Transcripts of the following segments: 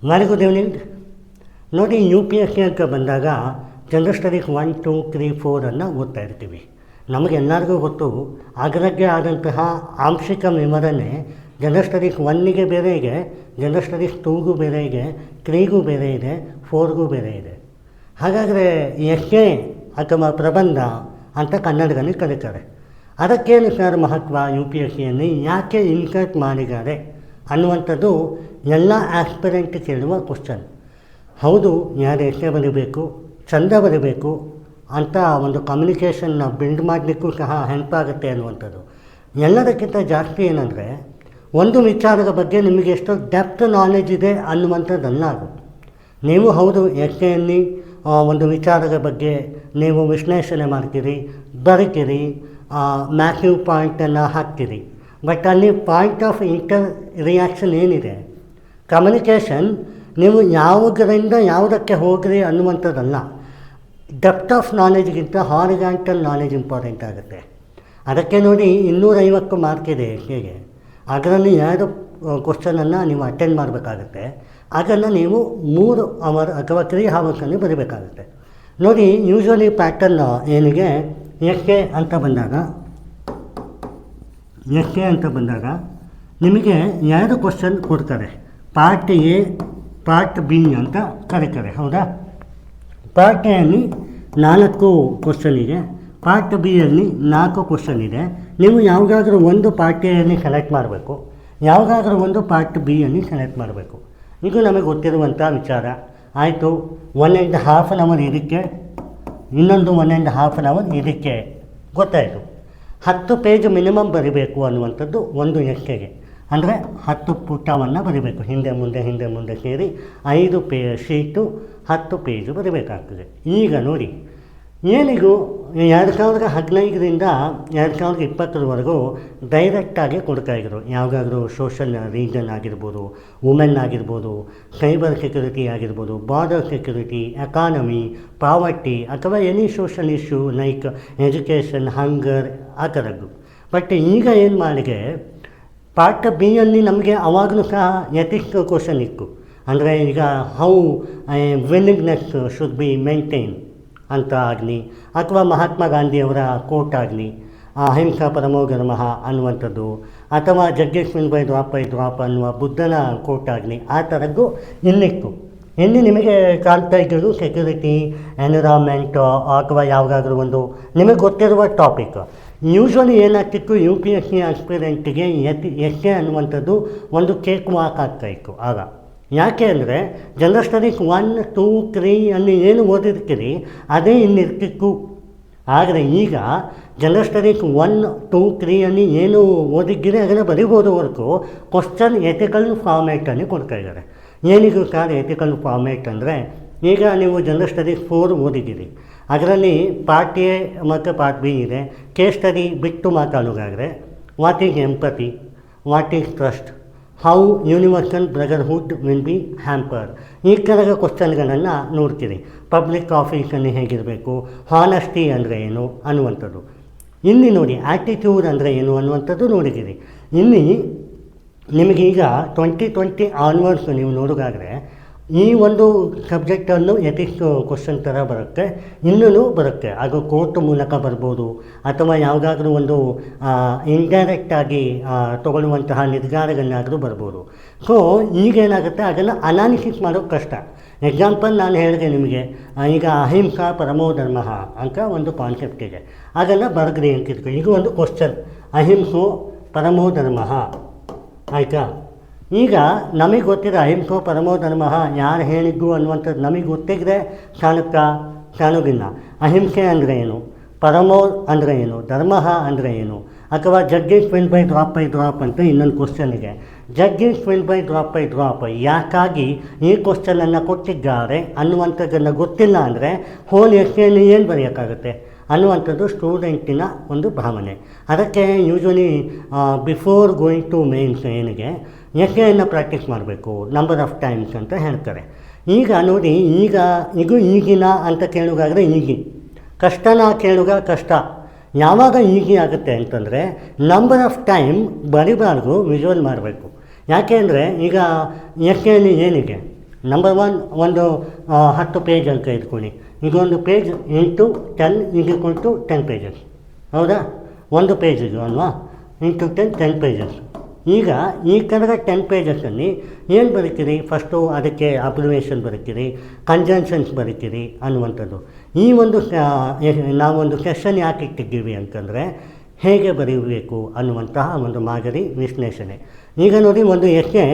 Very good evening. ನೋಡಿ, you P S C ಅಂತ ಬಂದಾಗ ಜನರಲ್ ಸ್ಟಡೀಸ್ 1, 2, 3, 4 ಓದ್ತಾ ಇರ್ತೀವಿ. ನಮಗೆಲ್ಲರಿಗೂ ಗೊತ್ತು, ಅದರದ್ದೇ ಆದಂತಹ ಆಂಶಿಕ ವಿವರಣೆ ಜನರಲ್ ಸ್ಟಡೀಸ್ 1ಗೆ ಬೇರೆ ಇದೆ, ಜನರಲ್ ಸ್ಟಡೀಸ್ 2ಗೂ ಬೇರೆ ಇದೆ, 3ಗೂ ಬೇರೆ ಇದೆ, 4ಗೂ ಬೇರೆ ಇದೆ. ಹಾಗಾದರೆ ಎಸ್ಸೆ ಅಥವಾ ಪ್ರಬಂಧ ಅಂತ ಕನ್ನಡದಲ್ಲಿ ಕರೀತಾರೆ. ಅದಕ್ಕೇನು ಸರ್ ಮಹತ್ವ ಯು ಪಿ ಎಸ್ ಸಿಯಲ್ಲಿ, ಯಾಕೆ ಇನ್ಸರ್ಟ್ ಮಾಡಿದ್ದಾರೆ ಅನ್ನುವಂಥದ್ದು ಎಲ್ಲ ಆಸ್ಪಿರೆಂಟ್ ಕೇಳುವ ಕ್ವಶನ್. ಹೌದು, ಯಾರು ಎಸ್ಸೆ ಬರೀಬೇಕು, ಚಂದ ಬರೀಬೇಕು ಅಂತ ಒಂದು ಕಮ್ಯುನಿಕೇಷನ್ನ ಬಿಲ್ಡ್ ಮಾಡಲಿಕ್ಕೂ ಸಹ ಹೆಲ್ಪ್ ಆಗುತ್ತೆ ಅನ್ನುವಂಥದ್ದು. ಎಲ್ಲದಕ್ಕಿಂತ ಜಾಸ್ತಿ ಏನಂದರೆ, ಒಂದು ವಿಚಾರದ ಬಗ್ಗೆ ನಿಮಗೆ ಎಷ್ಟು ಡೆಪ್ತ್ ನಾಲೆಜ್ ಇದೆ ಅನ್ನುವಂಥದ್ದಲ್ಲ ಅದು. ನೀವು ಹೌದು ಎಸ್ಸೆಯಲ್ಲಿ ಒಂದು ವಿಚಾರದ ಬಗ್ಗೆ ನೀವು ವಿಶ್ಲೇಷಣೆ ಮಾಡ್ತೀರಿ, ಬರಿತೀರಿ, ಮ್ಯಾಸಿವ್ ಪಾಯಿಂಟನ್ನು ಹಾಕ್ತೀರಿ. ಬಟ್ ಅಲ್ಲಿ ಪಾಯಿಂಟ್ ಆಫ್ ಇಂಟರ್ ರಿಯಾಕ್ಷನ್ ಏನಿದೆ, ಕಮ್ಯುನಿಕೇಷನ್ ನೀವು ಯಾವುದರಿಂದ ಯಾವುದಕ್ಕೆ ಹೋಗ್ರಿ ಅನ್ನುವಂಥದ್ದಲ್ಲ. ಡೆಪ್ತ್ ಆಫ್ ನಾಲೆಜ್ಗಿಂತ ಹಾರಿಜಾಂಟಲ್ ನಾಲೆಜ್ ಇಂಪಾರ್ಟೆಂಟ್ ಆಗುತ್ತೆ. ಅದಕ್ಕೆ ನೋಡಿ 250 ಮಾರ್ಕ್ ಇದೆ ಹೇಗೆ, ಅದರಲ್ಲಿ 2 ಕ್ವಶನನ್ನು ನೀವು ಅಟೆಂಡ್ ಮಾಡಬೇಕಾಗುತ್ತೆ. ಅದನ್ನು ನೀವು 3 ಅವರ್ ಅಥವಾ 3 ಅವರ್ಸಲ್ಲಿ ಬರೀಬೇಕಾಗುತ್ತೆ. ನೋಡಿ, ಯೂಶ್ವಲಿ ಪ್ಯಾಟರ್ನ್ ಏನಿಗೆ ಎಸ್ಸೆ ಅಂತ ಬಂದಾಗ ನಿಮಗೆ 2 ಕ್ವಶನ್ ಕೊಡ್ತಾರೆ. ಪಾರ್ಟ್ ಎ, ಪಾರ್ಟ್ ಬಿ ಅಂತ ಕರೀತಾರೆ, ಹೌದಾ? ಪಾರ್ಟ್ ಎಯಲ್ಲಿ 4 ಕ್ವಶನ್ ಇದೆ, ಪಾರ್ಟ್ ಬಿಯಲ್ಲಿ 4 ಕ್ವಶನ್ ಇದೆ. ನೀವು ಯಾವುದಾದ್ರೂ ಒಂದು ಪಾರ್ಟ್ ಎಯಲ್ಲಿ ಸೆಲೆಕ್ಟ್ ಮಾಡಬೇಕು, ಯಾವುದಾದ್ರೂ ಒಂದು ಪಾರ್ಟ್ ಬಿಯಲ್ಲಿ ಸೆಲೆಕ್ಟ್ ಮಾಡಬೇಕು. ಇದು ನಮಗೆ ಗೊತ್ತಿರುವಂಥ ವಿಚಾರ. ಆಯಿತು, 1.5 ಅವರ್ ಇದಕ್ಕೆ, ಇನ್ನೊಂದು 1.5 ಅವರ್ ಇದಕ್ಕೆ, ಗೊತ್ತಾಯಿತು. 10 ಪೇಜ್ ಮಿನಿಮಮ್ ಬರೀಬೇಕು ಅನ್ನುವಂಥದ್ದು ಒಂದು ಎಸ್ಸೆಗೆ. ಅಂದರೆ 10 ಪುಟವನ್ನು ಬರೀಬೇಕು, ಹಿಂದೆ ಮುಂದೆ ಸೇರಿ 5 ಶೀಟು 10 ಪೇಜು ಬರೀಬೇಕಾಗ್ತದೆ. ಈಗ ನೋಡಿ, ಏನಿಗೂ 2015ರಿಂದ 2020ರವರೆಗೂ ಡೈರೆಕ್ಟಾಗಿ ಕೊಡ್ತಾಯಿದ್ರು. ಯಾವುದಾದ್ರೂ ಸೋಷಲ್ ರೀಜನ್ ಆಗಿರ್ಬೋದು, ವುಮೆನ್ ಆಗಿರ್ಬೋದು, ಸೈಬರ್ ಸೆಕ್ಯುರಿಟಿ ಆಗಿರ್ಬೋದು, ಬಾರ್ಡರ್ ಸೆಕ್ಯುರಿಟಿ, ಎಕಾನಮಿ, ಪಾವರ್ಟಿ ಅಥವಾ any social issue like education, hunger, ಆ ಥರದ್ದು. ಬಟ್ ಈಗ ಏನು ಮಾಡಿದೆ, ಪಾರ್ಟ್ ಬಿಯಲ್ಲಿ ನಮಗೆ ಅವಾಗಲೂ ಸಹ ಎಥಿಕ್ಸ್ ಕ್ವಶನ್ ಇತ್ತು. ಅಂದರೆ ಈಗ how willingness should be maintain ಅಂತ ಆಗಲಿ, ಅಥವಾ ಮಹಾತ್ಮ ಗಾಂಧಿಯವರ ಕೋಟ್ ಆಗಲಿ, ಅಹಿಂಸಾ ಪರಮೋ ಧರ್ಮಃ ಅನ್ನುವಂಥದ್ದು, ಅಥವಾ ಜಗ್ಗೇಶ್ ಬೈ ದ್ವಾಪ ಅನ್ನುವ ಬುದ್ಧನ ಕೋಟ್ ಆಗಲಿ, ಆ ಥರದ್ದು ಇಲ್ಲಿತ್ತು. ಇಲ್ಲಿ ನಿಮಗೆ ಕಾಣ್ತಾ ಇದ್ದರು ಸೆಕ್ಯುರಿಟಿ, ಎನ್ವಿರಾನ್ಮೆಂಟ್ ಅಥವಾ ಯಾವುದಾದ್ರೂ ಒಂದು ನಿಮಗೆ ಗೊತ್ತಿರುವ ಟಾಪಿಕ್. ಯೂಶ್ವಲಿ ಏನಾಗ್ತಿತ್ತು, ಯು ಪಿ ಎಸ್ ಸಿ ಆಸ್ಪಿರೆಂಟಿಗೆ ಎಸ್ಸೆ ಅನ್ನುವಂಥದ್ದು ಒಂದು ಕೇಕ್ ವಾಕ್ ಆಗ್ತಾಯಿತ್ತು ಆಗ. ಯಾಕೆ ಅಂದರೆ ಜನರಲ್ ಸ್ಟಡೀಸ್ 1, 2, 3 ಅಲ್ಲಿ ಏನು ಓದಿರ್ತೀರಿ ಅದೇ ಇಲ್ಲಿರ್ತಿತ್ತು. ಆದರೆ ಈಗ ಜನರಲ್ ಸ್ಟಡೀಸ್ 1, 2, 3 ಅಲ್ಲಿ ಏನು ಓದಿದ್ದೀರಿ ಅದನ್ನು ಬರೀಬೋದು ಹೊರತು ಕ್ವಶನ್ ಎಥಿಕಲ್ ಫಾರ್ಮೇಟಲ್ಲಿ ಕೊಡ್ತಾ ಇದ್ದಾರೆ. ಏನಿಗೂ ಸರ್ ಎಥಿಕಲ್ ಫಾರ್ಮೇಟ್ ಅಂದರೆ, ಈಗ ನೀವು ಜನರಲ್ ಸ್ಟಡೀಸ್ 4 ಓದಿದ್ದೀರಿ, ಅದರಲ್ಲಿ ಪಾರ್ಟ್ ಎ ಮತ್ತು ಪಾರ್ಟ್ ಬಿ ಇದೆ. ಕೇಸ್ ಸ್ಟಡಿ ಬಿಟ್ಟು ಮಾತಾಡೋದಾದರೆ what is empathy, what is trust, how universal brotherhood will be hamper, ಈ ಥರದ ಕ್ವಶನ್ಗಳನ್ನು ನೋಡ್ತೀರಿ. ಪಬ್ಲಿಕ್ ಆಫೀಸಲ್ಲಿ ಹೇಗಿರಬೇಕು, ಹಾನೆಸ್ಟಿ ಅಂದರೆ ಏನು ಅನ್ನುವಂಥದ್ದು. ಇಲ್ಲಿ ನೋಡಿ, ಆ್ಯಟಿಟ್ಯೂಡ್ ಅಂದರೆ ಏನು ಅನ್ನುವಂಥದ್ದು ನೋಡಿದ್ದೀರಿ. ಇಲ್ಲಿ ನಿಮಗೀಗ 2020 ಆನ್ವರ್ಡ್ಸ್ ನೀವು ನೋಡೋದಾದರೆ ಈ ಒಂದು ಸಬ್ಜೆಕ್ಟನ್ನು ಎಥಿಕ್ಸ್ ಕ್ವಶನ್ ಥರ ಬರುತ್ತೆ, ಇನ್ನೂ ಬರುತ್ತೆ. ಅದು ಕೋರ್ಟ್ ಮೂಲಕ ಬರ್ಬೋದು, ಅಥವಾ ಯಾವುದಾದ್ರೂ ಒಂದು ಇಂಡೈರೆಕ್ಟಾಗಿ ತೊಗೊಳ್ಳುವಂತಹ ನಿರ್ಧಾರಗಳನ್ನಾದರೂ ಬರ್ಬೋದು. ಸೊ ಈಗೇನಾಗುತ್ತೆ, ಅದನ್ನು ಅನಾಲಿಸಿಸ್ ಮಾಡೋದು ಕಷ್ಟ. ಎಕ್ಸಾಂಪಲ್ ನಾನು ಹೇಳಿದೆ ನಿಮಗೆ, ಈಗ ಅಹಿಂಸಾ ಪರಮೋ ಧರ್ಮಃ ಅಂತ ಒಂದು ಕಾನ್ಸೆಪ್ಟ್ ಇದೆ, ಅದನ್ನು ಬರ್ಗ್ರಿ ಅಂತಿದ್ರು. ಇದು ಒಂದು ಕ್ವಶನ್, ಅಹಿಂಸೋ ಪರಮೋ ಧರ್ಮಃ, ಆಯಿತಾ? ಈಗ ನಮಗೆ ಗೊತ್ತಿರೋ ಅಹಿಂಸೋ ಪರಮೋ ಧರ್ಮಃ ಯಾರು ಹೇಳಿದ್ದು ಅನ್ನುವಂಥದ್ದು ನಮಗೆ ಗೊತ್ತಿದ್ರೆ ಸಾಲೋಗಿಲ್ಲ. ಅಹಿಂಸೆ ಅಂದರೆ ಏನು, ಪರಮೋ ಅಂದರೆ ಏನು, ಧರ್ಮ ಅಂದರೆ ಏನು, ಅಥವಾ ಜಗ್ಗೇಶ್ ವಿಲ್ ಬೈ ಡ್ರಾಪ್ ಅಂತ ಇನ್ನೊಂದು ಕ್ವಶನ್ ಇದೆ. ಜಗ್ಗೇಶ್ ವಿಲ್ ಬೈ ಡ್ರಾಪ್ ಯಾಕಾಗಿ ಈ ಕ್ವಶನನ್ನು ಕೊಟ್ಟಿದ್ದಾರೆ ಅನ್ನುವಂಥದ್ದನ್ನು ಗೊತ್ತಿಲ್ಲ ಅಂದರೆ ಹೋಲ್ ಎಸ್ಸೆಯಲ್ಲಿ ಏನು ಬರೆಯೋಕ್ಕಾಗುತ್ತೆ ಅನ್ನುವಂಥದ್ದು ಸ್ಟೂಡೆಂಟಿನ ಒಂದು ಭಾವನೆ. ಅದಕ್ಕೆ usually before going to mains ಏನಿಗೆ ಎಸ್ಸೆಯನ್ನು ಪ್ರಾಕ್ಟೀಸ್ ಮಾಡಬೇಕು ನಂಬರ್ ಆಫ್ ಟೈಮ್ಸ್ ಅಂತ ಹೇಳ್ತಾರೆ. ಈಗ ನೋಡಿ, ಇದು ಈಗಿನ ಅಂತ ಕೇಳುವಾದರೆ ಈಗಿನ, ಕಷ್ಟನ ಕೇಳುವ ಕಷ್ಟ. ಯಾವಾಗ ಈಸಿ ಆಗುತ್ತೆ ಅಂತಂದರೆ ನಂಬರ್ ಆಫ್ ಟೈಮ್ ಬರಿಬಾರ್ದು, ವಿಜುವಲ್ ಮಾಡಬೇಕು. ಯಾಕೆ ಅಂದರೆ ಈಗ ಎಸ್ಸೆಯಲ್ಲಿ ಏನಿದೆ, ನಂಬರ್ ಒನ್ ಒಂದು 10 ಪೇಜ್ ಅಂತ ಇಟ್ಕೊಳ್ಳಿ. ಈಗ ಒಂದು ಪೇಜ್ 8 10 ಈಕ್ವಲ್ 10 ಪೇಜಸ್, ಹೌದಾ? ಒಂದು ಪೇಜಿದು ಅಲ್ವಾ, ಇಂಟು 10 ಪೇಜಸ್. ಈಗ ಈ ಥರದ 10 ಪೇಜಸ್ಸಲ್ಲಿ ಏನು ಬರೀತೀರಿ? ಫಸ್ಟು ಅದಕ್ಕೆ ಅಬ್ರಿವೇಷನ್ ಬರೀತೀರಿ, ಕಂಜಂಕ್ಷನ್ಸ್ ಬರೀತೀರಿ ಅನ್ನುವಂಥದ್ದು. ಈ ಒಂದು ನಾವೊಂದು ಸೆಷನ್ ಯಾಕೆ ಇಟ್ಟಿದ್ದೀವಿ ಅಂತಂದರೆ ಹೇಗೆ ಬರೀಬೇಕು ಅನ್ನುವಂತಹ ಒಂದು ಮಾದರಿ ವಿಶ್ಲೇಷಣೆ. ಈಗ ನೋಡಿ, ಒಂದು ಎಸ್ಸೆ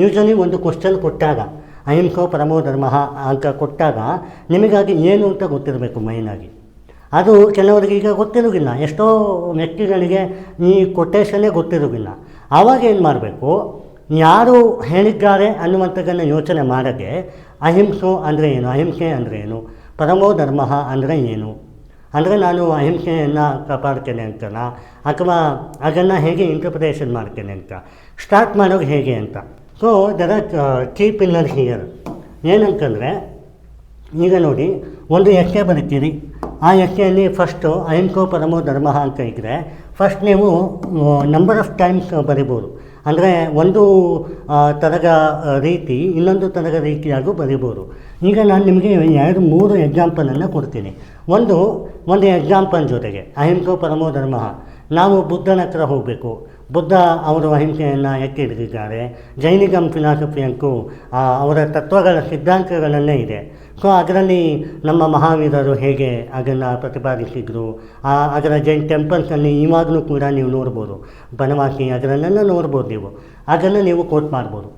ಯೂಶಲಿ ಒಂದು ಕ್ವಶನ್ ಕೊಟ್ಟಾಗ ಅಹಿಂಸೋ ಪರಮೋ ಧರ್ಮ ಅಂತ ಕೊಟ್ಟಾಗ ನಿಮಗಾಗಿ ಏನು ಅಂತ ಗೊತ್ತಿರಬೇಕು ಮೈನಾಗಿ. ಅದು ಕೆಲವರಿಗೆ ಈಗ ಗೊತ್ತಿರೋದಿಲ್ಲ, ಎಷ್ಟೋ ವ್ಯಕ್ತಿಗಳಿಗೆ ಈ ಕೊಟೇಶನ್ನೇ ಗೊತ್ತಿರೋದಿಲ್ಲ. ಆವಾಗ ಏನು ಮಾಡಬೇಕು, ಯಾರು ಹೇಳಿದ್ದಾರೆ ಅನ್ನುವಂಥದ್ದನ್ನು ಯೋಚನೆ ಮಾಡದೆ ಅಹಿಂಸೋ ಅಂದರೆ ಏನು, ಅಹಿಂಸೆ ಅಂದರೆ ಏನು, ಪರಮೋ ಧರ್ಮ ಅಂದರೆ ಏನು, ಅಂದರೆ ನಾನು ಅಹಿಂಸೆಯನ್ನು ಕಾಪಾಡ್ತೇನೆ ಅಂತನ, ಅಥವಾ ಅದನ್ನು ಹೇಗೆ ಇಂಟರ್ಪ್ರಿಟೇಷನ್ ಮಾಡ್ತೇನೆ ಅಂತ ಸ್ಟಾರ್ಟ್ ಮಾಡೋದು ಹೇಗೆ ಅಂತ. So there are key pillars here. ಏನಂತಂದರೆ ಈಗ ನೋಡಿ, ಒಂದು ಎಸ್ಸೆ ಬರೀತೀರಿ. ಆ ಎಸ್ಸೆಯಲ್ಲಿ ಫಸ್ಟು ಅಹಿಂಸೋ ಪರಮೋ ಧರ್ಮ ಅಂತ ಇದ್ದರೆ ಫಸ್ಟ್ ನೀವು ನಂಬರ್ ಆಫ್ ಟೈಮ್ಸ್ ಬರಿಬೋದು. ಅಂದರೆ ಒಂದು ಥರದ ರೀತಿ ಇನ್ನೊಂದು ಥರದ ರೀತಿಯಾಗೂ ಬರಿಬೋದು. ಈಗ ನಾನು ನಿಮಗೆ 2-3 ಎಕ್ಸಾಂಪಲನ್ನು ಕೊಡ್ತೀನಿ. ಒಂದು ಎಕ್ಸಾಂಪಲ್ ಜೊತೆಗೆ ಅಹಿಂಸೋ ಪರಮೋ ಧರ್ಮ. ನಾವು ಬುದ್ಧನ ಹತ್ರ ಹೋಗಬೇಕು. ಬುದ್ಧ ಅವರು ಅಹಿಂಸೆಯನ್ನು ಎತ್ತಿ ಹಿಡಿದಿದ್ದಾರೆ. ಜೈನಿಸಮ್ ಫಿಲಾಸಫಿ ಅಂತೂ ಅವರ ತತ್ವಗಳ ಸಿದ್ಧಾಂತಗಳಲ್ಲೇ ಇದೆ. ಸೊ ಅದರಲ್ಲಿ ನಮ್ಮ ಮಹಾವೀರರು ಹೇಗೆ ಅದನ್ನು ಪ್ರತಿಪಾದಿಸಿದರು, ಅದರ ಜೈನ್ ಟೆಂಪಲ್ಸಲ್ಲಿ ಇವಾಗಲೂ ಕೂಡ ನೀವು ನೋಡ್ಬೋದು. ಬನವಾಸಿ ಅದರಲ್ಲೆಲ್ಲ ನೋಡ್ಬೋದು ನೀವು. ಅದನ್ನು ನೀವು ಕೋಟ್ ಮಾಡ್ಬೋದು.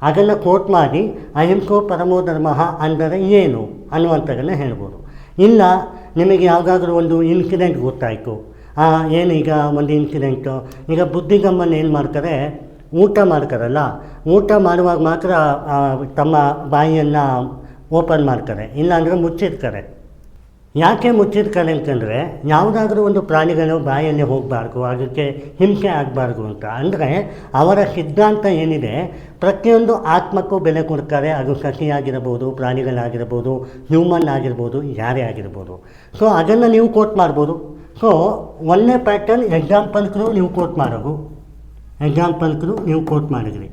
ಅದನ್ನು ಕೋಟ್ ಮಾಡಿ ಅಹಿಂಸೋ ಪರಮೋ ಧರ್ಮ ಅಂದರೆ ಏನು ಅನ್ನುವಂಥದ್ದನ್ನು ಹೇಳ್ಬೋದು. ಇಲ್ಲ, ನಿಮಗೆ ಯಾವುದಾದ್ರೂ ಒಂದು ಇನ್ಸಿಡೆಂಟ್ ಗೊತ್ತಾಯಿತು. ಏನೀಗ ಒಂದು ಇನ್ಸಿಡೆಂಟು, ಈಗ ಬುದ್ಧಿಗಮ್ಮನ್ನು ಏನು ಮಾಡ್ತಾರೆ, ಊಟ ಮಾಡ್ತಾರಲ್ಲ, ಊಟ ಮಾಡುವಾಗ ಮಾತ್ರ ತಮ್ಮ ಬಾಯಿಯನ್ನು ಓಪನ್ ಮಾಡ್ತಾರೆ, ಇಲ್ಲಾಂದರೆ ಮುಚ್ಚಿರ್ತಾರೆ. ಯಾಕೆ ಮುಚ್ಚಿರ್ತಾರೆ ಅಂತಂದರೆ ಯಾವುದಾದ್ರೂ ಒಂದು ಪ್ರಾಣಿಗಳು ಬಾಯಲ್ಲಿ ಹೋಗಬಾರ್ದು, ಅದಕ್ಕೆ ಹಿಂಸೆ ಆಗಬಾರ್ದು ಅಂತ. ಅಂದರೆ ಅವರ ಸಿದ್ಧಾಂತ ಏನಿದೆ, ಪ್ರತಿಯೊಂದು ಆತ್ಮಕ್ಕೂ ಬೆಲೆ ಕೊಡ್ತಾರೆ. ಅದು ಸಸಿಯಾಗಿರ್ಬೋದು, ಪ್ರಾಣಿಗಳಾಗಿರ್ಬೋದು, ಹ್ಯೂಮನ್ ಆಗಿರ್ಬೋದು, ಯಾರೇ ಆಗಿರ್ಬೋದು. ಸೊ ಅದನ್ನು ನೀವು ಕೋಟ್ ಮಾಡ್ಬೋದು. ಸೊ ಒಂದನೇ ಪ್ಯಾಟರ್ನ್ ಎಕ್ಸಾಂಪಲ್ಸ್ಗಳು ನೀವು ಕೋಟ್ ಮಾಡೋದು, ನೀವು ಕೋಟ್ ಮಾಡಿದ್ರಿ.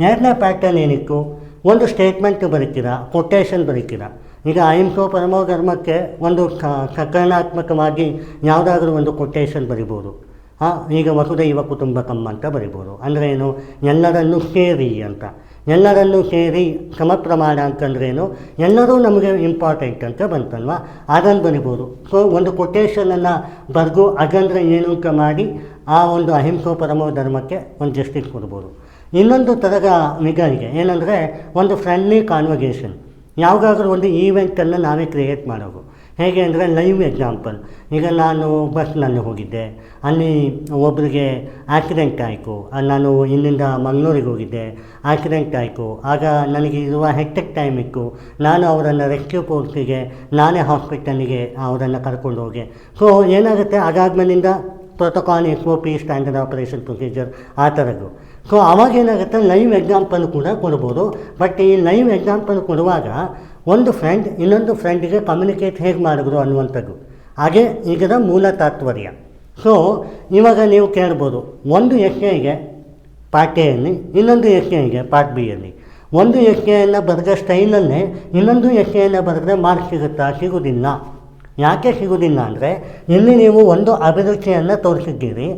ಎರಡನೇ ಪ್ಯಾಟರ್ನ್ ಏನಿತ್ತು, ಒಂದು ಸ್ಟೇಟ್ಮೆಂಟ್ ಬರೀತೀರಾ, ಕೊಟೇಶನ್ ಬರೀತೀರಾ. ಈಗ ಅಹಿಂಸೋ ಪರಮೋ ಧರ್ಮಕ್ಕೆ ಒಂದು ಸಕಾರಾತ್ಮಕವಾಗಿ ಯಾವುದಾದ್ರೂ ಒಂದು ಕೊಟೇಶನ್ ಬರಿಬೋದು. ಈಗ ವಸುದೈವ ಕುಟುಂಬಕಂ ಅಂತ ಬರಿಬೋದು. ಅಂದರೆ ಏನು, ಎಲ್ಲರನ್ನೂ ಸೇರಿ ಅಂತ. ಎಲ್ಲರನ್ನೂ ಸೇರಿ ಸಮ ಪ್ರಮಾಣ ಅಂತಂದ್ರೇನು, ಎಲ್ಲರೂ ನಮಗೆ ಇಂಪಾರ್ಟೆಂಟ್ ಅಂತ ಬಂತಲ್ವ, ಅದನ್ನು ಬರಿಬೋದು. ಸೊ ಒಂದು ಕೊಟೇಶನನ್ನು ಬರೆದು ಅದಂದರೆ ಏನು ಅಂತ ಮಾಡಿ ಆ ಒಂದು ಅಹಿಂಸೋ ಪರಮೋ ಧರ್ಮಕ್ಕೆ ಒಂದು ಜಸ್ಟಿಸ್ ಕೊಡ್ಬೋದು. ಇನ್ನೊಂದು ಥರದ ನಿಗದಿಗೆ ಏನಂದರೆ ಒಂದು ಫ್ರೆಂಡ್ಲಿ ಕಾನ್ವರ್ಸೇಷನ್. ಯಾವುದಾದ್ರೂ ಒಂದು ಈವೆಂಟನ್ನು ನಾವೇ ಕ್ರಿಯೇಟ್ ಮಾಡೋದು. ಹೇಗೆ ಅಂದರೆ ಲೈವ್ ಎಕ್ಸಾಂಪಲ್. ಈಗ ನಾನು ಬಸ್ನಲ್ಲಿ ಹೋಗಿದ್ದೆ, ಅಲ್ಲಿ ಒಬ್ಬರಿಗೆ ಆಕ್ಸಿಡೆಂಟ್ ಆಯಿತು. ನಾನು ಇಲ್ಲಿಂದ ಮಂಗಳೂರಿಗೆ ಹೋಗಿದ್ದೆ, ಆಕ್ಸಿಡೆಂಟ್ ಆಯಿತು. ಆಗ ನನಗೆ ಇರುವ ಹೆಕ್ಟಿಕ್ ಟೈಮ್ ಇತ್ತು. ನಾನು ಅವರನ್ನು ರೆಸ್ಕ್ಯೂ ಫೋರ್ಸಿಗೆ ನಾನೇ ಹಾಸ್ಪಿಟಲಿಗೆ ಅವರನ್ನು ಕರ್ಕೊಂಡು ಹೋಗಿ. ಸೊ ಏನಾಗುತ್ತೆ, ಅದಾದ್ಮೇಲಿಂದ protocol, SOP, standard operation procedure, ಆ ಥರದ್ದು. ಸೊ ಅವಾಗೇನಾಗುತ್ತೆ, ಲೈವ್ ಎಕ್ಸಾಂಪಲ್ ಕೂಡ ಕೊಡ್ಬೋದು. ಬಟ್ ಈ ಲೈವ್ ಎಕ್ಸಾಂಪಲ್ ಕೊಡುವಾಗ ಒಂದು ಫ್ರೆಂಡ್ ಇನ್ನೊಂದು ಫ್ರೆಂಡಿಗೆ ಕಮ್ಯುನಿಕೇಟ್ ಹೇಗೆ ಮಾಡಿದ್ರು ಅನ್ನುವಂಥದ್ದು. ಹಾಗೆ ಇದರ ಮೂಲ ತಾತ್ಪರ್ಯ. ಸೊ ಇವಾಗ ನೀವು ಕೇಳ್ಬೋದು, ಒಂದು ಎಸ್ಸೆಗೆ ಪಾರ್ಟ್ ಎಯಲ್ಲಿ, ಇನ್ನೊಂದು ಎಸ್ಸೆಗೆ ಪಾರ್ಟ್ ಬಿಯಲ್ಲಿ. ಒಂದು ಎಸ್ಸೆಯನ್ನು ಬರೆದ ಸ್ಟೈಲಲ್ಲೇ ಇನ್ನೊಂದು ಎಸ್ಸೆಯನ್ನು ಬರೆದ್ರೆ ಮಾರ್ಕ್ಸ್ ಸಿಗೋದಿಲ್ಲ. ಯಾಕೆ ಸಿಗೋದಿಲ್ಲ ಅಂದರೆ, ಇಲ್ಲಿ ನೀವು ಒಂದು ಅಭಿರುಚಿಯನ್ನು ತೋರಿಸಿದ್ದೀರಿ,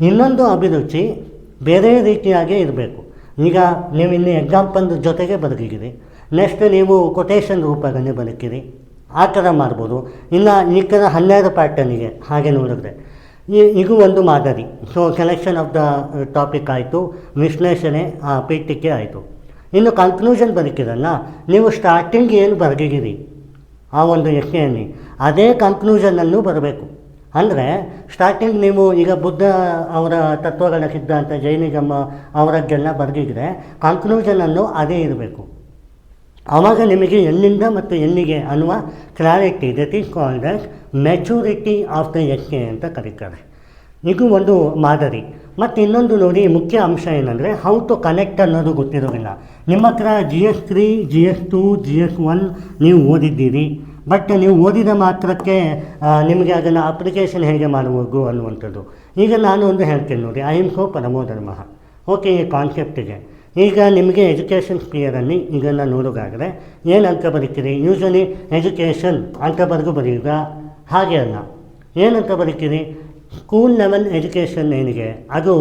ಇನ್ನೊಂದು ಅಭಿರುಚಿ ಬೇರೆ ರೀತಿಯಾಗೇ ಇರಬೇಕು. ಈಗ ನೀವು ಇಲ್ಲಿ ಎಕ್ಸಾಂಪಲ್ ಜೊತೆಗೆ ಬರೆದಿದ್ದೀರಿ, ನೆಕ್ಸ್ಟ್ ನೀವು ಕೊಟೇಶನ್ ರೂಪದಲ್ಲಿ ಬರೀತೀರಿ, ಆ ಥರ ಮಾಡ್ಬೋದು. ಇನ್ನು ಈ ಥರ 12 ಪ್ಯಾಟರ್ನಿಗೆ ಹಾಗೆ ನೋಡಿದ್ರೆ ಇದು ಒಂದು ಮಾದರಿ. So selection of the topic ಆಯಿತು, ವಿಶ್ಲೇಷಣೆ, ಪೀಠಿಕೆ ಆಯಿತು. ಇನ್ನು ಕನ್ಕ್ಲೂಷನ್ ಬರೀತೀರಲ್ಲ, ನೀವು ಸ್ಟಾರ್ಟಿಂಗ್ ಏನು ಬರೆದಿದ್ದೀರಿ ಆ ಒಂದು ಎಸ್ಸೆಯಲ್ಲಿ, ಅದೇ ಕನ್ಕ್ಲೂಷನ್ನಲ್ಲೂ ಬರಬೇಕು. ಅಂದರೆ ಸ್ಟಾರ್ಟಿಂಗ್ ನೀವು ಈಗ ಬುದ್ಧ ಅವರ ತತ್ವಗಳ ಸಿದ್ಧಾಂತ, ಜೈನಿಸಮ್ ಅವರದ್ದೆಲ್ಲ ಬರೆದಿದ್ರೆ ಕನ್ಕ್ಲೂಷನನ್ನು ಅದೇ ಇರಬೇಕು. ಆವಾಗ ನಿಮಗೆ ಎಲ್ಲಿಂದ ಮತ್ತು ಎಲ್ಲಿಗೆ ಅನ್ನುವ clarity, that is called as maturity of the essay ಅಂತ ಕರೀತಾರೆ. ಇದು ಒಂದು ಮಾದರಿ. ಮತ್ತು ಇನ್ನೊಂದು ನೋಡಿ, ಮುಖ್ಯ ಅಂಶ ಏನಂದರೆ ಹೌ ಟು ಕನೆಕ್ಟ್ ಅನ್ನೋದು ಗೊತ್ತಿರೋದಿಲ್ಲ. ನಿಮ್ಮ ಹತ್ರ GS3, GS2, GS1 ನೀವು ಓದಿದ್ದೀರಿ. ಬಟ್ ನೀವು ಓದಿದ ಮಾತ್ರಕ್ಕೆ ನಿಮಗೆ ಅದನ್ನು ಅಪ್ಲಿಕೇಶನ್ ಹೇಗೆ ಮಾಡಬಹುದು ಅನ್ನುವಂಥದ್ದು. ಈಗ ನಾನು ಒಂದು ಹೇಳ್ತೇನೆ ನೋಡಿ, ಅಹಿಂಸೋ ಪರಮೋ ಧರ್ಮ. ಓಕೆ, ಈ ಕಾನ್ಸೆಪ್ಟಿಗೆ ಈಗ ನಿಮಗೆ ಎಜುಕೇಷನ್ ಸ್ಪಿಯರಲ್ಲಿ ಇದನ್ನು ನೋಡೋದಾದರೆ ಏನಂತ ಬರೀತೀರಿ? ಯೂಶಲಿ ಎಜುಕೇಷನ್ ಅಂತ ಬರೆಯುವಾಗ ಹಾಗೆ ಅಲ್ಲ. ಏನಂತ ಬರೀತೀರಿ? ಸ್ಕೂಲ್ ಲೆವೆಲ್ ಎಜುಕೇಷನ್ ಏನಿದೆ ಅದು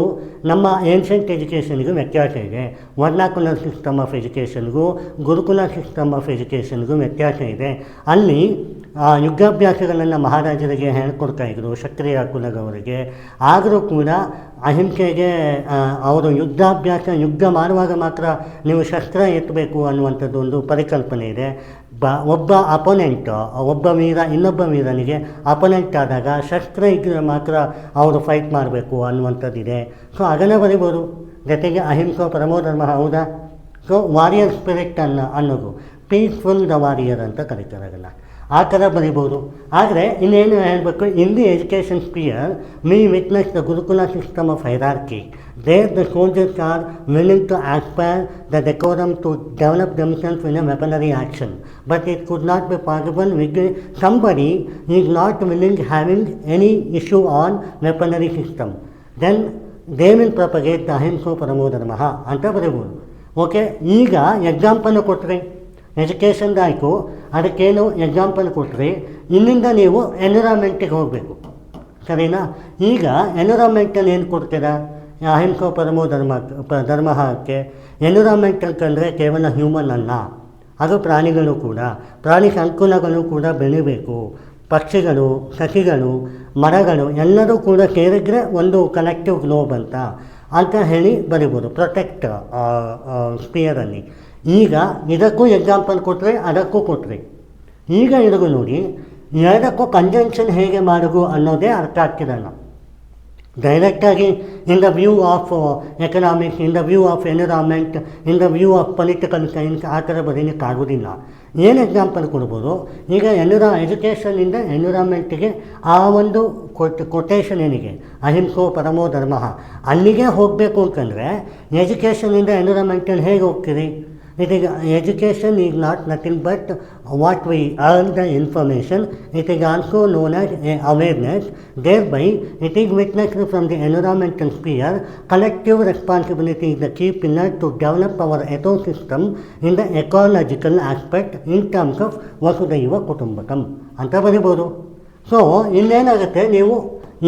ನಮ್ಮ ಏನ್ಷಂಟ್ ಎಜುಕೇಷನ್ಗೂ ವ್ಯತ್ಯಾಸ ಇದೆ. ವರ್ನಾಕ್ಯುಲರ್ ಸಿಸ್ಟಮ್ ಆಫ್ ಎಜುಕೇಷನ್ಗೂ ಗುರುಕುಲ ಸಿಸ್ಟಮ್ ಆಫ್ ಎಜುಕೇಷನ್ಗೂ ವ್ಯತ್ಯಾಸ ಇದೆ. ಅಲ್ಲಿ ಯುದ್ಧಾಭ್ಯಾಸಗಳನ್ನು ಮಹಾರಾಜರಿಗೆ ಹೇಳ್ಕೊಡ್ತಾಯಿದ್ರು, ಕ್ಷತ್ರಿಯ ಕುಲದವರಿಗೆ. ಆದರೂ ಕೂಡ ಅಹಿಂಸೆಗೆ ಅವರು ಯುದ್ಧ ಮಾಡುವಾಗ ಮಾತ್ರ ನೀವು ಶಸ್ತ್ರ ಎತ್ತಬೇಕು ಅನ್ನುವಂಥದ್ದು ಒಂದು ಪರಿಕಲ್ಪನೆ ಇದೆ. ಒಬ್ಬ ಅಪೋನೆಂಟ್, ಒಬ್ಬ ವೀರ ಇನ್ನೊಬ್ಬ ವೀರನಿಗೆ ಅಪೋನೆಂಟ್ ಆದಾಗ ಶಸ್ತ್ರ ಇದ್ದರೆ ಮಾತ್ರ ಅವರು ಫೈಟ್ ಮಾಡಬೇಕು ಅನ್ನುವಂಥದ್ದಿದೆ. ಸೊ ಅದನ್ನು ಬರಿಬೋದು. ಜೊತೆಗೆ ಅಹಿಂಸೋ ಪರಮೋ ಧರ್ಮ, ಹೌದಾ? ಸೊ ವಾರಿಯರ್ ಸ್ಪಿರಿಟ್ ಅನ್ನೋದು ಪೀಸ್ಫುಲ್ ದ ವಾರಿಯರ್ ಅಂತ ಕರೀತಾರೆ. ಅದನ್ನು ಆ ಥರ ಬರಿಬೋದು. ಆದರೆ ಇನ್ನೇನು ಹೇಳಬೇಕು, in the education sphere we witness the Gurukula system of hierarchy. There the soldiers are willing to aspire the decorum to develop themselves in a weaponry action. But it could not be possible with somebody is not willing having any issue on weaponry system. Then they will propagate the ahimsa paramo dharma ಅಂತ ಬರೀಬೋದು. Okay, ಈಗ example ಕೊಟ್ಟರೆ ಎಜುಕೇಷನ್ದಾಯಿತು, ಅದಕ್ಕೇನು example ಕೊಟ್ಟರೆ ಇಲ್ಲಿಂದ ನೀವು ಎನ್ವಿರಾನ್ಮೆಂಟಿಗೆ ಹೋಗಬೇಕು, ಸರಿನಾ? ಈಗ ಎನ್ವಿರಾನ್ಮೆಂಟಲ್ಲಿ ಏನು ಕೊಡ್ತೀರಾ? ಅಹಿಂಸೋ ಪರಮೋ ಧರ್ಮಕ್ಕೆ ಎನ್ವಿರಾನ್ಮೆಂಟ್ ಅಂತಂದರೆ ಕೇವಲ ಹ್ಯೂಮನ್ ಅಲ್ಲ, ಅದು ಪ್ರಾಣಿಗಳು ಕೂಡ. ಪ್ರಾಣಿ ಸಂಕುಲಗಳು ಕೂಡ ಬೆಳಿಬೇಕು. ಪಕ್ಷಿಗಳು, ಸಸಿಗಳು, ಮರಗಳು ಎಲ್ಲರೂ ಕೂಡ ಸೇರಿದ್ರೆ ಒಂದು ಕಲೆಕ್ಟಿವ್ ಗ್ಲೋಬ್ ಅಂತ ಹೇಳಿ ಬರಿಬೋದು ಪ್ರೊಟೆಕ್ಟ್ ಸ್ಪಿಯರಲ್ಲಿ. ಈಗ ಇದಕ್ಕೂ ಎಕ್ಸಾಂಪಲ್ ಕೊಟ್ಟರೆ, ಅದಕ್ಕೂ ಕೊಟ್ಟರೆ. ಈಗ ಇದಕ್ಕೂ ನೋಡಿ, ಎರಡಕ್ಕೂ ಕಂಜಂಕ್ಷನ್ ಹೇಗೆ ಮಾಡೋದು ಅನ್ನೋದೇ ಅರ್ಥ ಆಗ್ತಿರಲ್ಲ. ಡೈರೆಕ್ಟಾಗಿ in the view of economics, in the view of environment, in the view of political science ಆ ಥರ ಬರೀಲಿಕ್ಕಾಗೋದಿಲ್ಲ. ಏನು ಎಕ್ಸಾಂಪಲ್ ಕೊಡ್ಬೋದು? ಈಗ ಎಜುಕೇಷನಿಂದ ಎನ್ವಿರಾನ್ಮೆಂಟಿಗೆ ಆ ಒಂದು ಕೊಟೇಷನ್ ಏನಿಗೆ ಅಹಿಂಸೋ ಪರಮೋ ಧರ್ಮ ಅಲ್ಲಿಗೆ ಹೋಗಬೇಕು ಅಂತಂದರೆ ಎಜುಕೇಷನಿಂದ ಎನ್ವಿರಾನ್ಮೆಂಟಲ್ಲಿ ಹೇಗೆ ಹೋಗ್ತೀರಿ? It is education is not nothing but what we earn the information. It is also known as awareness. Thereby, it is witnessed from the environmental sphere. Collective responsibility is the key pillar to develop our ecosystem in the ecological aspect in terms of vasudhaiva kutumbakam ಅಂತ ಬರೀಬೋದು. So ಇನ್ನೇನಾಗುತ್ತೆ, ನೀವು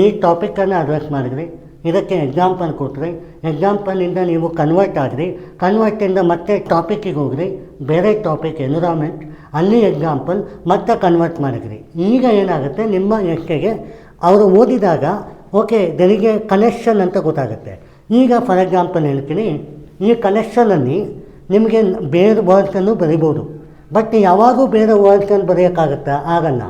ಈ ಟಾಪಿಕನ್ನು address ಮಾಡಿದ್ರಿ, ಇದಕ್ಕೆ example ಕೊಟ್ಟರೆ, ಎಕ್ಸಾಂಪಲಿಂದ ನೀವು convert ಆಗಿರಿ, ಕನ್ವರ್ಟಿಂದ ಮತ್ತೆ ಟಾಪಿಕ್ಕಿಗೆ ಹೋಗ್ರಿ, ಬೇರೆ ಟಾಪಿಕ್ ಎನ್ವಿರಾನ್ಮೆಂಟ್, ಅಲ್ಲಿ ಎಕ್ಸಾಂಪಲ್ ಮತ್ತೆ ಕನ್ವರ್ಟ್ ಮಾಡಿದ್ರಿ. ಈಗ ಏನಾಗುತ್ತೆ, ನಿಮ್ಮ ಎಸ್ಕೆಗೆ ಅವರು ಓದಿದಾಗ ಓಕೆ ನನಗೆ ಕನೆಕ್ಷನ್ ಅಂತ ಗೊತ್ತಾಗುತ್ತೆ. ಈಗ ಫಾರ್ ಎಕ್ಸಾಂಪಲ್ ಹೇಳ್ತೀನಿ, ಈ ಕನೆಕ್ಷನಲ್ಲಿ ನಿಮಗೆ ಬೇರೆ ವರ್ಡ್ಸನ್ನು ಬರಿಬೋದು, ಬಟ್ ಯಾವಾಗೂ ಬೇರೆ ವರ್ಡ್ಸನ್ನು ಬರೆಯೋಕ್ಕಾಗತ್ತಾ? ಆಗಲ್ಲ.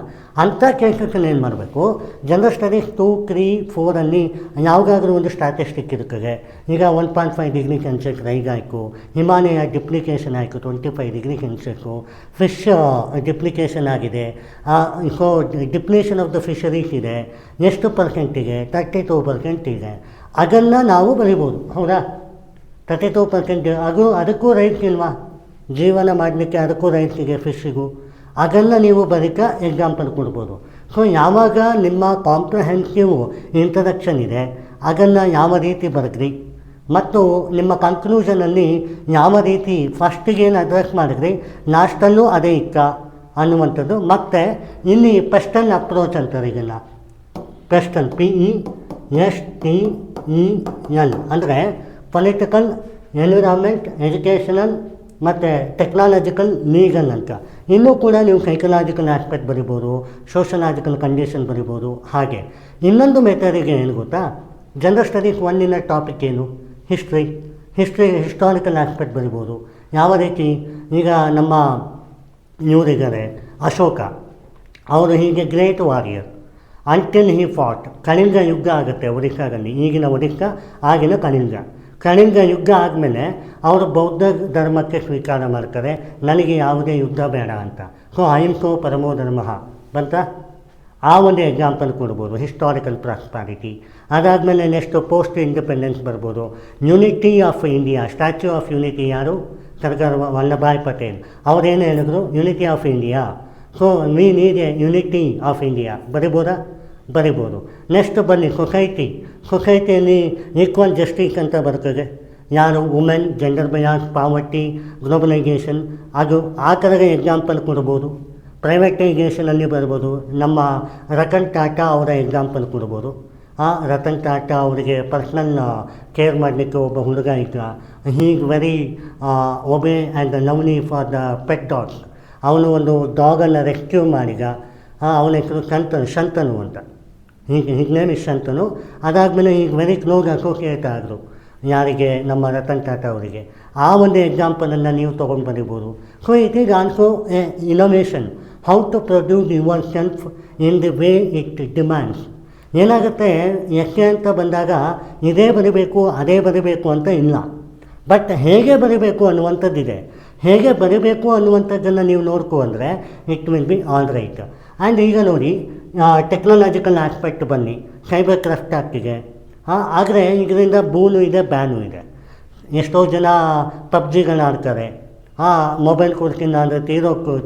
ಅಂಥ ಕೇಸಲ್ಲಿ ಏನು ಮಾಡಬೇಕು, ಜನರಲ್ ಸ್ಟಡೀಸ್ 2, 3, 4 ಯಾವುದಾದ್ರೂ ಒಂದು ಸ್ಟ್ಯಾಟಿಸ್ಟಿಕ್ ಇರ್ತದೆ. ಈಗ 1.5 ಡಿಗ್ರಿ ಸೆಲ್ಸಿಯಸ್ ರೈಸ್ ಆಯಿತು, ಹಿಮಾಲಯ ಡಿಪ್ಲಿಕೇಶನ್ ಆಯಿತು 25 ಡಿಗ್ರಿ ಸೆಲ್ಸಿಯಸ್ಸು, ಫಿಶ್ ಡಿಪ್ಲಿಕೇಶನ್ ಆಗಿದೆ, so depletion of the fisheries ಇದೆ, ಎಷ್ಟು ಪರ್ಸೆಂಟಿಗೆ? 32% ಇದೆ. ಅದನ್ನು ನಾವು ಬರಿಬೋದು, ಹೌದಾ? 32% ಅದಕ್ಕೂ ರೈಟ್ಸ್ ಇಲ್ವಾ? ಜೀವನ ಮಾಡಲಿಕ್ಕೆ ಅದಕ್ಕೂ ರೈಟ್ಸಿಗೆ, ಫಿಶ್ಶಿಗೂ. ಅದನ್ನು ನೀವು ಬರೀತಾ ಎಕ್ಸಾಂಪಲ್ ಕೊಡ್ಬೋದು. ಸೊ ಯಾವಾಗ ನಿಮ್ಮ ಕಾಂಪ್ರಹೆನ್ಸಿವ್ ಇಂಟ್ರಡಕ್ಷನ್ ಇದೆ, ಅದನ್ನು ಯಾವ ರೀತಿ ಬರೆದ್ರಿ ಮತ್ತು ನಿಮ್ಮ ಕನ್ಕ್ಲೂಷನಲ್ಲಿ ಯಾವ ರೀತಿ ಫಸ್ಟಿಗೇನು ಅಡ್ರೆಸ್ ಮಾಡಿದ್ರಿ, ಲಾಸ್ಟಲ್ಲೂ ಅದೇ ಇಕ್ಕ ಅನ್ನುವಂಥದ್ದು. ಮತ್ತು ಇಲ್ಲಿ ಪೆಸ್ಟಲ್ ಅಪ್ರೋಚ್ ಅಂತಾರೆ. ಇದನ್ನು ಪೆಸ್ಟಲ್ PESTEL ಅಂದರೆ ಪೊಲಿಟಿಕಲ್, ಎನ್ವಿರಾನ್ಮೆಂಟ್, ಎಜುಕೇಷನಲ್ ಮತ್ತು ಟೆಕ್ನಾಲಜಿಕಲ್, ಲೀಗಲ್ ಅಂತ. ಇನ್ನೂ ಕೂಡ ನೀವು ಸೈಕಲಾಜಿಕಲ್ ಆಸ್ಪೆಕ್ಟ್ ಬರಿಬೋದು, ಸೋಷಲಾಜಿಕಲ್ ಕಂಡೀಷನ್ ಬರಿಬೋದು. ಹಾಗೆ ಇನ್ನೊಂದು ಮೆಥಡಿಗೆ ಏನು ಗೊತ್ತಾ, ಜನರಲ್ ಸ್ಟಡೀಸ್ 1 ಟಾಪಿಕ್ ಏನು? ಹಿಸ್ಟಾರಿಕಲ್ ಆಸ್ಪೆಕ್ಟ್ ಬರಿಬೋದು. ಯಾವ ರೀತಿ? ಈಗ ನಮ್ಮ ಇವರಿದ್ದಾರೆ ಅಶೋಕ, ಅವರು ಹೀಗೆ ಗ್ರೇಟ್ ವಾರಿಯರ್ ಅಂಟಿಲ್ ಹಿ ಫಾಟ್. ಕಳಿಂಗ ಯುದ್ಧ ಆಗುತ್ತೆ ಒಡಿಸ್ಸಾದಲ್ಲಿ, ಈಗಿನ ಒಡಿಸ್ಸಾ, ಆಗಿನ ಕಳಿಂಗ ಯುದ್ಧ ಆದಮೇಲೆ ಅವರು ಬೌದ್ಧ ಧರ್ಮಕ್ಕೆ ಸ್ವೀಕಾರ ಮಾಡ್ತಾರೆ, ನನಗೆ ಯಾವುದೇ ಯುದ್ಧ ಬೇಡ ಅಂತ. ಸೊ ಅಹಿಂಸೋ ಪರಮೋ ಧರ್ಮ ಬಂತ, ಆ ಒಂದು ಎಕ್ಸಾಂಪಲ್ ಕೊಡ್ಬೋದು. Historical prosperity. ಅದಾದಮೇಲೆ ನೆಕ್ಸ್ಟ್ ಪೋಸ್ಟ್ ಇಂಡಿಪೆಂಡೆನ್ಸ್ ಬರ್ಬೋದು. Unity of India, statue of unity ಯಾರು? ಸರ್ದಾರ್ ವಲ್ಲಭಾಯ್ ಪಟೇಲ್. ಅವರೇನು ಹೇಳಿದ್ರು? Unity of India. So we need A unity of India ಬರಿಬೋದು. ನೆಕ್ಸ್ಟ್ ಬನ್ನಿ ಸೊಸೈಟಿಯಲ್ಲಿ ಈಕ್ವಲ್ ಜಸ್ಟಿಸ್ ಅಂತ ಬರ್ತದೆ. ಯಾರು women, gender bias, poverty, globalisation, ಅದು ಆ ಥರದ ಎಕ್ಸಾಂಪಲ್ ಕೊಡ್ಬೋದು. ಪ್ರೈವೇಟೈಸೇಷನಲ್ಲಿ ಬರ್ಬೋದು. ನಮ್ಮ ರತನ್ ಟಾಟಾ ಅವರ ಎಕ್ಸಾಂಪಲ್ ಕೊಡ್ಬೋದು. ರತನ್ ಟಾಟಾ ಅವರಿಗೆ ಪರ್ಸ್ನಲ್ ಕೇರ್ ಮಾಡಲಿಕ್ಕೆ ಒಬ್ಬ ಹುಡುಗ ಇದ್ದ. ಹೀಗ್ very ಒಬೆ and lovely for the pet dogs. ಅವನು ಒಂದು ಡಾಗನ್ನು ರೆಸ್ಕ್ಯೂ ಮಾಡಿದ. ಅವನ ಹೆಸರು ಶಂತನು ಅಂತ. ಹೀಗೆ ನೇಮ್ ಇಸ್ ಶಂತನು. ಅದಾದಮೇಲೆ ಈಗ ವೆರಿ ಕ್ಲೋಸ್ ಅಸೋಸಿಯೇಟ್ ಆದರು ಯಾರಿಗೆ, ನಮ್ಮ ರತನ್ ಟಾಟಾ ಅವರಿಗೆ. ಆ ಒಂದು ಎಕ್ಸಾಂಪಲನ್ನು ನೀವು ತೊಗೊಂಡು ಬರೀಬೋದು. So it is also a innovation, how to produce yourself in the way it demands. ಏನಾಗುತ್ತೆ, ಎಸ್ಸೆ ಅಂತ ಬಂದಾಗ ಇದೇ ಬರಿಬೇಕು ಅದೇ ಬರಿಬೇಕು ಅಂತ ಇಲ್ಲ, ಬಟ್ ಹೇಗೆ ಬರಿಬೇಕು ಅನ್ನುವಂಥದ್ದಿದೆ. ಹೇಗೆ ಬರಿಬೇಕು ಅನ್ನುವಂಥದ್ದನ್ನು ನೀವು ನೋಡ್ಕೊಂಡ್ರೆ it will be all right. And ಈಗ ನೋಡಿ, ಟೆಕ್ನಾಲಜಿಕಲ್ ಆಸ್ಪೆಕ್ಟ್ ಬನ್ನಿ, ಸೈಬರ್ ಕ್ರಾಫ್ಟ್ ಆ್ಯಕ್ಟಿಗೆ. ಆದರೆ ಇದರಿಂದ ಬೂನು ಇದೆ, ಬ್ಯಾನು ಇದೆ. ಎಷ್ಟೋ ಜನ ಪಬ್ಜಿಗಳನ್ನ ಆಡ್ತಾರೆ. ಮೊಬೈಲ್ ಕೊಡ್ತಿಲ್ಲ ಅಂದರೆ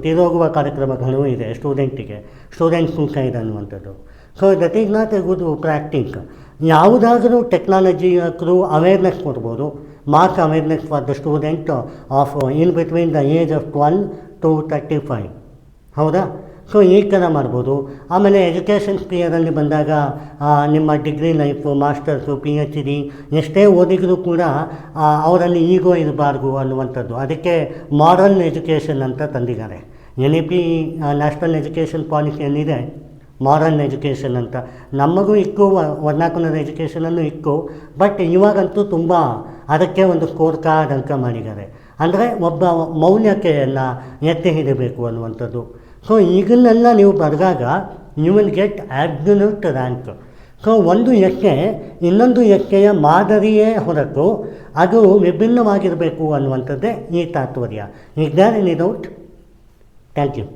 ತೀರೋಗುವ ಕಾರ್ಯಕ್ರಮಗಳು ಇದೆ ಸ್ಟೂಡೆಂಟ್ ಸೂಸೈಡ್ ಅನ್ನುವಂಥದ್ದು. So that is not a good practice. ಯಾವುದಾದ್ರೂ ಟೆಕ್ನಾಲಜಿ ಥ್ರೂ ಅವೇರ್ನೆಸ್ ಕೊಡ್ಬೋದು, mass awareness for the student of in between the age of 12 to 35. ಹೌದಾ? ಸೊ ಈ ಥರ ಮಾಡ್ಬೋದು. ಆಮೇಲೆ ಎಜುಕೇಷನ್ ಸ್ಪಿಯರಲ್ಲಿ ಬಂದಾಗ ನಿಮ್ಮ ಡಿಗ್ರಿ ಲೈಫು, ಮಾಸ್ಟರ್ಸು, PhD ಎಷ್ಟೇ ಓದಿದರೂ ಕೂಡ ಅವರಲ್ಲಿ ಈಗೋ ಇರಬಾರ್ದು ಅನ್ನುವಂಥದ್ದು. ಅದಕ್ಕೆ ಮಾಡರ್ನ್ ಎಜುಕೇಷನ್ ಅಂತ ತಂದಿದ್ದಾರೆ. NEP ನ್ಯಾಷನಲ್ ಎಜುಕೇಷನ್ ಪಾಲಿಸಿಯಲ್ಲಿದೆ ಮಾಡರ್ನ್ ಎಜುಕೇಷನ್ ಅಂತ. ನಮಗೂ ಇಕ್ಕು, ವರ್ನಾಕುಲರ್ ಎಜುಕೇಷನಲ್ಲೂ ಇಕ್ಕು, ಬಟ್ ಇವಾಗಂತೂ ತುಂಬ ಅದಕ್ಕೆ ಒಂದು ಸ್ಕೋರ್ ಕಾರ್ಡ್ ಅಂತ ಮಾಡಿದ್ದಾರೆ. ಅಂದರೆ ಒಬ್ಬ ಮೌಲ್ಯಕ್ಕೆ ಎಲ್ಲ ಎತ್ತಿ ಹಿಡಿಬೇಕು ಅನ್ನುವಂಥದ್ದು. ಸೊ ಈಗನ್ನೆಲ್ಲ ನೀವು ಬರೆದಾಗ you will get absolute rank. So ಒಂದು ಎಕ್ಕೆ ಇನ್ನೊಂದು ಎಕ್ಕೆಯ ಮಾದರಿಯೇ ಹೊರತು ಅದು ವಿಭಿನ್ನವಾಗಿರಬೇಕು ಅನ್ನುವಂಥದ್ದೇ ಈ ತಾತ್ಪರ್ಯ. Is there any doubt? Thank you.